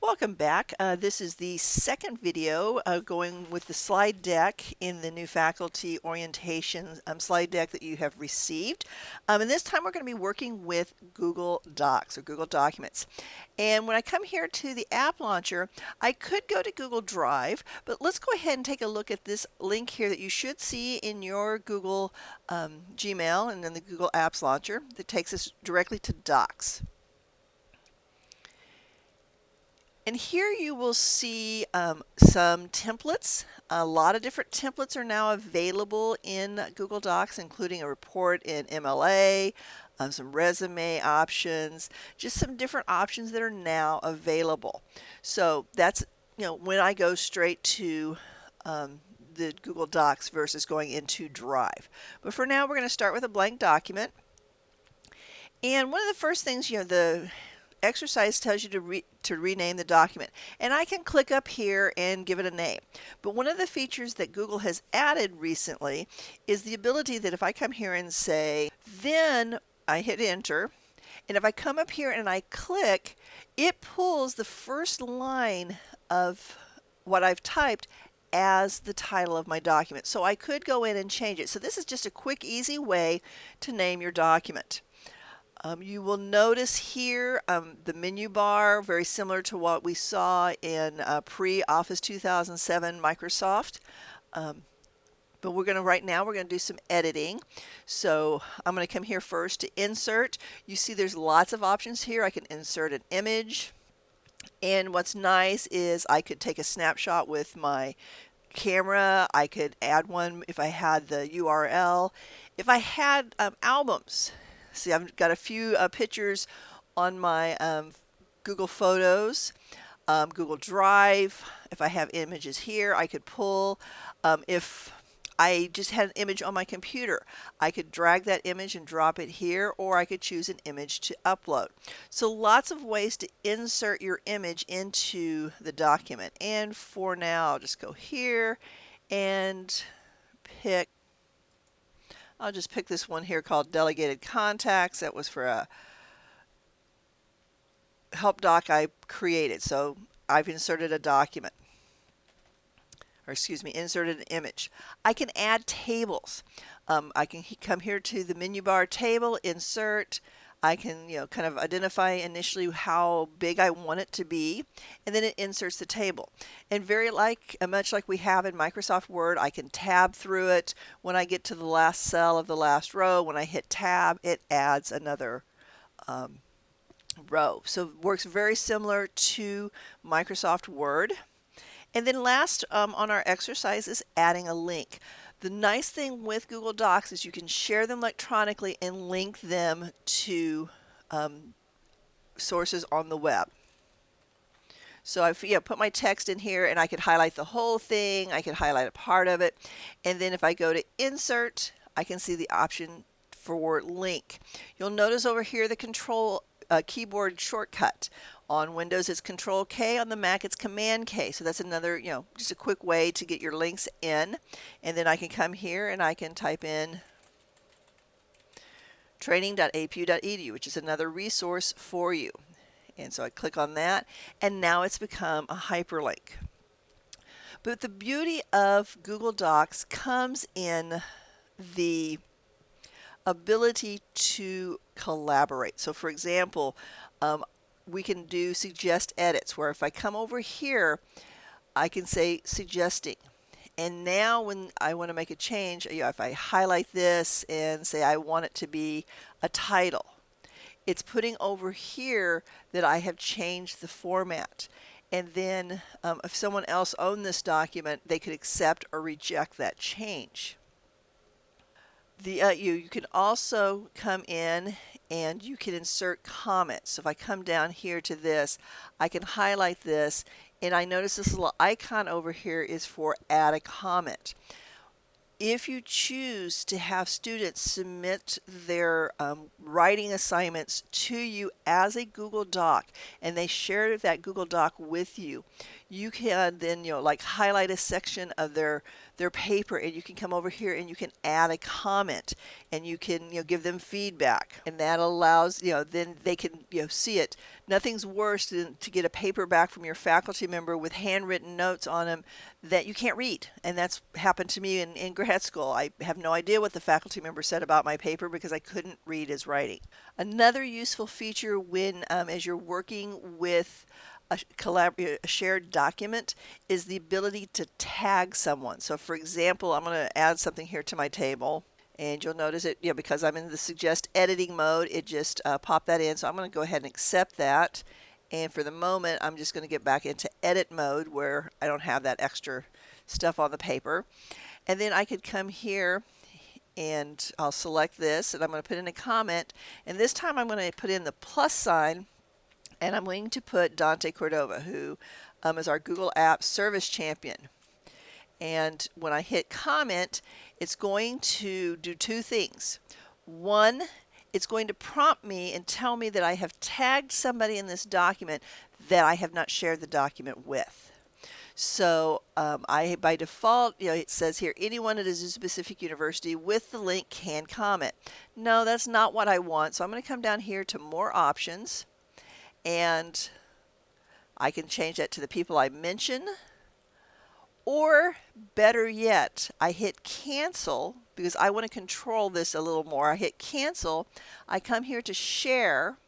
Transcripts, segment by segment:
Welcome back. This is the second video going with the slide deck in the new faculty orientation slide deck that you have received. And this time we're going to be working with Google Docs or Google Documents. And when I come here to the app launcher, I could go to Google Drive, but let's go ahead and take a look at this link here that you should see in your Google Gmail and then the Google Apps launcher that takes us directly to Docs. And here you will see some templates. A lot of different templates are now available in Google Docs, including a report in MLA, some resume options, just some different options that are now available. So that's, when I go straight to the Google Docs versus going into Drive. But for now, we're going to start with a blank document. And one of the first things, the exercise tells you to rename the document, and I can click up here and give it a name. But one of the features that Google has added recently is the ability that if I come here and say, then I hit enter, and if I come up here and I click, it pulls the first line of what I've typed as the title of my document. So I could go in and change it. So this is just a quick, easy way to name your document. You will notice here the menu bar, very similar to what we saw in pre-Office 2007 Microsoft. But right now we're going to do some editing. So I'm going to come here first to insert. You see there's lots of options here. I can insert an image. And what's nice is I could take a snapshot with my camera. I could add one if I had the URL. If I had albums. See, I've got a few pictures on my Google Photos, Google Drive. If I have images here, I could pull. If I just had an image on my computer, I could drag that image and drop it here, or I could choose an image to upload. So lots of ways to insert your image into the document. And for now, I'll just go here and I'll just pick this one here called Delegated Contacts. That was for a help doc I created. So I've inserted a document, inserted an image. I can add tables. I can come here to the menu bar, table, insert. I can, kind of identify initially how big I want it to be, and then it inserts the table. And much like we have in Microsoft Word, I can tab through it. When I get to the last cell of the last row, when I hit tab, it adds another row. So it works very similar to Microsoft Word. And then last on our exercise is adding a link. The nice thing with Google Docs is you can share them electronically and link them to sources on the web. So I put my text in here and I could highlight the whole thing, I could highlight a part of it, and then if I go to insert, I can see the option for link. You'll notice over here the control keyboard shortcut. On Windows it's Control K, on the Mac it's Command K. So that's another, just a quick way to get your links in. And then I can come here and I can type in training.apu.edu, which is another resource for you. And so I click on that, and now it's become a hyperlink. But the beauty of Google Docs comes in the ability to collaborate. So for example, we can do suggest edits, where if I come over here, I can say suggesting. And now when I want to make a change, if I highlight this and say I want it to be a title, it's putting over here that I have changed the format. And then if someone else owned this document, they could accept or reject that change. You can also come in and you can insert comments. So if I come down here to this, I can highlight this, and I notice this little icon over here is for add a comment. If you choose to have students submit their writing assignments to you as a Google Doc, and they share that Google Doc with you, you can then highlight a section of their their paper, and you can come over here and you can add a comment, and you can give them feedback, and that allows then they can see it. Nothing's worse than to get a paper back from your faculty member with handwritten notes on them that you can't read, and that's happened to me in grad school. I have no idea what the faculty member said about my paper because I couldn't read his writing. Another useful feature when as you're working with a shared document is the ability to tag someone. So for example, I'm going to add something here to my table, and you'll notice it, because I'm in the suggest editing mode, it just popped that in. So I'm going to go ahead and accept that. And for the moment, I'm just going to get back into edit mode where I don't have that extra stuff on the paper. And then I could come here and I'll select this, and I'm going to put in a comment. And this time I'm going to put in the plus sign, and I'm going to put Dante Cordova, who is our Google Apps Service Champion. And when I hit comment, it's going to do two things. One, it's going to prompt me and tell me that I have tagged somebody in this document that I have not shared the document with. So I, by default, it says here, anyone at a Azusa Pacific University with the link can comment. No, that's not what I want. So I'm going to come down here to more options, and I can change that to the people I mention. Or better yet, I hit cancel because I want to control this a little more. I hit cancel. I come here to share,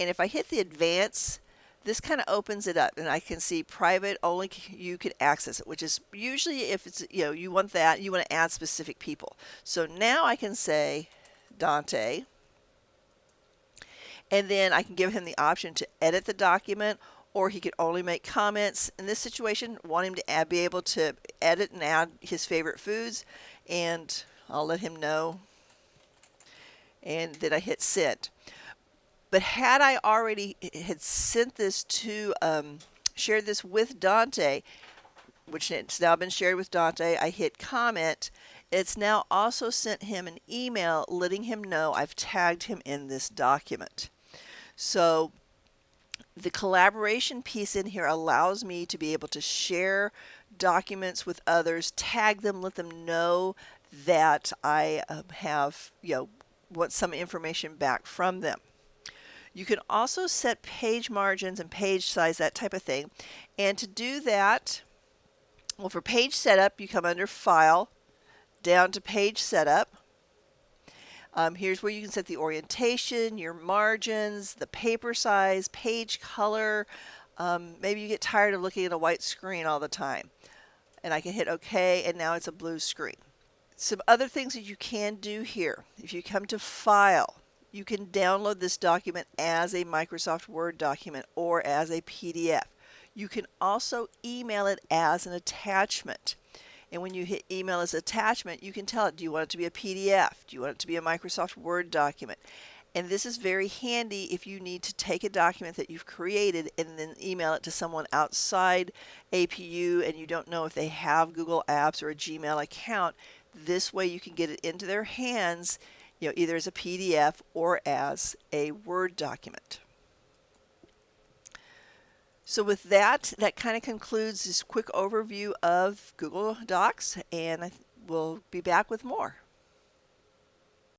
and if I hit the advance, this kind of opens it up, and I can see private, only you can access it, which is usually if it's, you want that, you want to add specific people. So now I can say Dante, and then I can give him the option to edit the document, or he could only make comments. In this situation, want him to be able to edit and add his favorite foods, and I'll let him know, and then I hit send. But had I already had sent this to, shared this with Dante, which it's now been shared with Dante, I hit comment, it's now also sent him an email letting him know I've tagged him in this document. So the collaboration piece in here allows me to be able to share documents with others, tag them, let them know that I have, want some information back from them. You can also set page margins and page size, that type of thing. And to do that, well, for page setup, you come under File, down to Page Setup. Here's where you can set the orientation, your margins, the paper size, page color. Maybe you get tired of looking at a white screen all the time. And I can hit OK, and now it's a blue screen. Some other things that you can do here. If you come to File, you can download this document as a Microsoft Word document or as a PDF. You can also email it as an attachment. And when you hit email as attachment, you can tell it, do you want it to be a PDF? Do you want it to be a Microsoft Word document? And this is very handy if you need to take a document that you've created and then email it to someone outside APU and you don't know if they have Google Apps or a Gmail account. This way you can get it into their hands, either as a PDF or as a Word document. So with that kind of concludes this quick overview of Google Docs, and we'll be back with more.